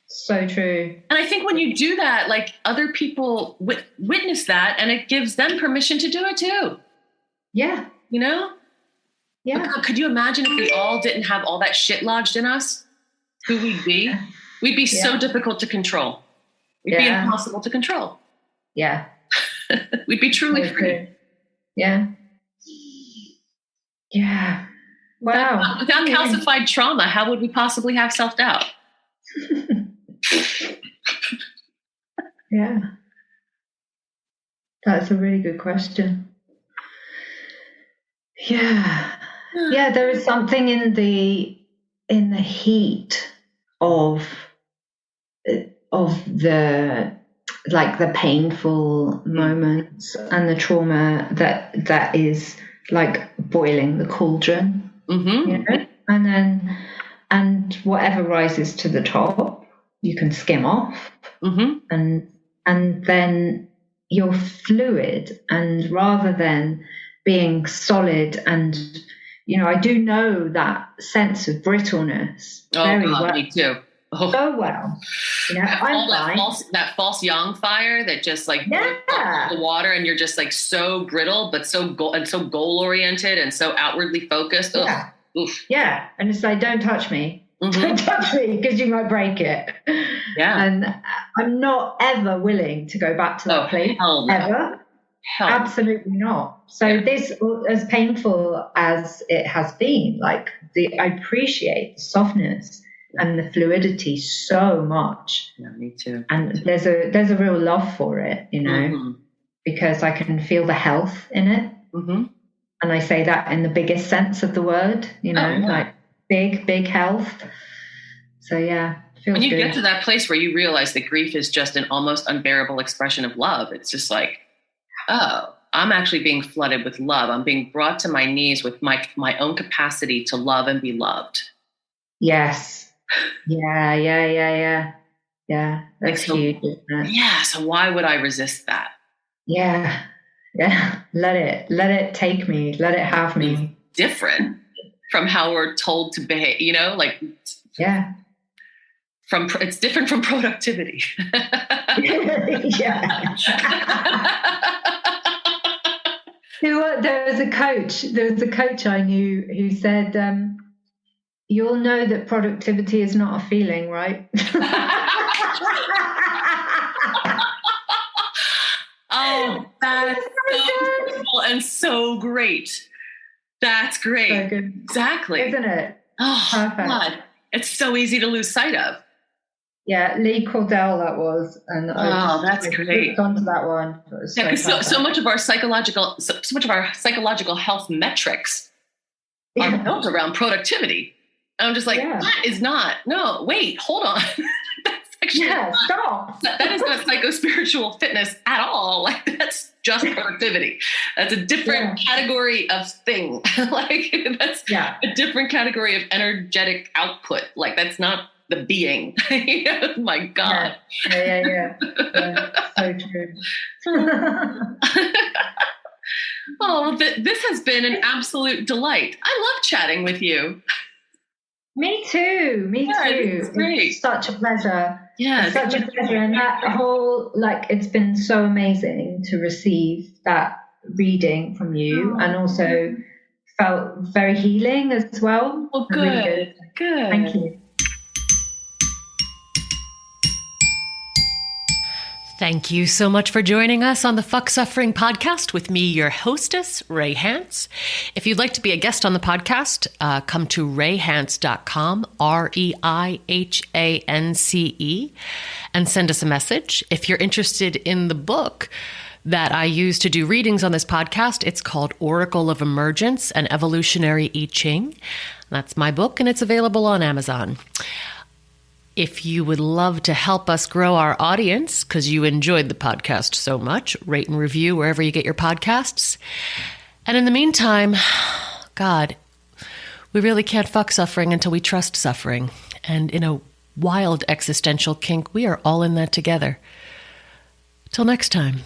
So true. And I think when you do that, like other people witness that, and it gives them permission to do it too. Yeah. Yeah. But could you imagine if we all didn't have all that shit lodged in us? Who we'd be? We'd be so difficult to control. We'd be impossible to control. Yeah. We'd be truly free. Yeah. Yeah. Wow. Without calcified trauma, how would we possibly have self-doubt? Yeah. That's a really good question. Yeah. Yeah, there is something in the heat of the like the painful moments and the trauma that is like boiling the cauldron, and whatever rises to the top you can skim off, and then you're fluid, and rather than being solid, and I do know that sense of brittleness very well. Me too. Oh. So well, that false yang fire that just like the water, and you're just like so brittle, but so goal oriented and so outwardly focused. Yeah. Oof. Yeah, and it's like, don't touch me, don't touch me, because you might break it. Yeah, and I'm not ever willing to go back to that place ever. Absolutely not. So this, as painful as it has been, like I appreciate the softness and the fluidity so much. Yeah, me too. And there's a real love for it, because I can feel the health in it. And I say that in the biggest sense of the word, like big health. So yeah, it feels when you good. get to that place where you realize that grief is just an almost unbearable expression of love, it's just like, oh, I'm actually being flooded with love. I'm being brought to my knees with my own capacity to love and be loved. Yes. Yeah. Yeah. That's huge, isn't it? Yeah. So why would I resist that? Yeah. Yeah. Let it take me. Let it have me. Different from how we're told to behave, Yeah. It's different from productivity. Yeah. There was a coach I knew who said, you'll know that productivity is not a feeling, right? Oh, that's so beautiful and so great. That's great. So good. Exactly. Isn't it? Oh, perfect. God. It's so easy to lose sight of. Yeah, Lee Cordell that was. And that's great. Onto that one. Yeah, because so much of our psychological health metrics are built around productivity. And I'm just like, that is not, no, wait, hold on. That's actually stop. That is not psycho-spiritual fitness at all. Like, that's just productivity. That's a different category of thing. That's a different category of energetic output. Like, that's not the being. My God. Yeah. So true. Oh, this has been an absolute delight. I love chatting with you. Me too. It's great. It's such a pleasure. Yeah. It's such a pleasure. And that whole, it's been so amazing to receive that reading from you, and also felt very healing as well. Oh, good. Really good. Thank you. Thank you so much for joining us on the Fuck Suffering podcast with me, your hostess, Rei Hance. If you'd like to be a guest on the podcast, come to reihance.com, REIHANCE, and send us a message. If you're interested in the book that I use to do readings on this podcast, it's called Oracle of Emergence, an Evolutionary I Ching. That's my book, and it's available on Amazon. If you would love to help us grow our audience, because you enjoyed the podcast so much, rate and review wherever you get your podcasts. And in the meantime, God, we really can't fuck suffering until we trust suffering. And in a wild existential kink, we are all in that together. Till next time.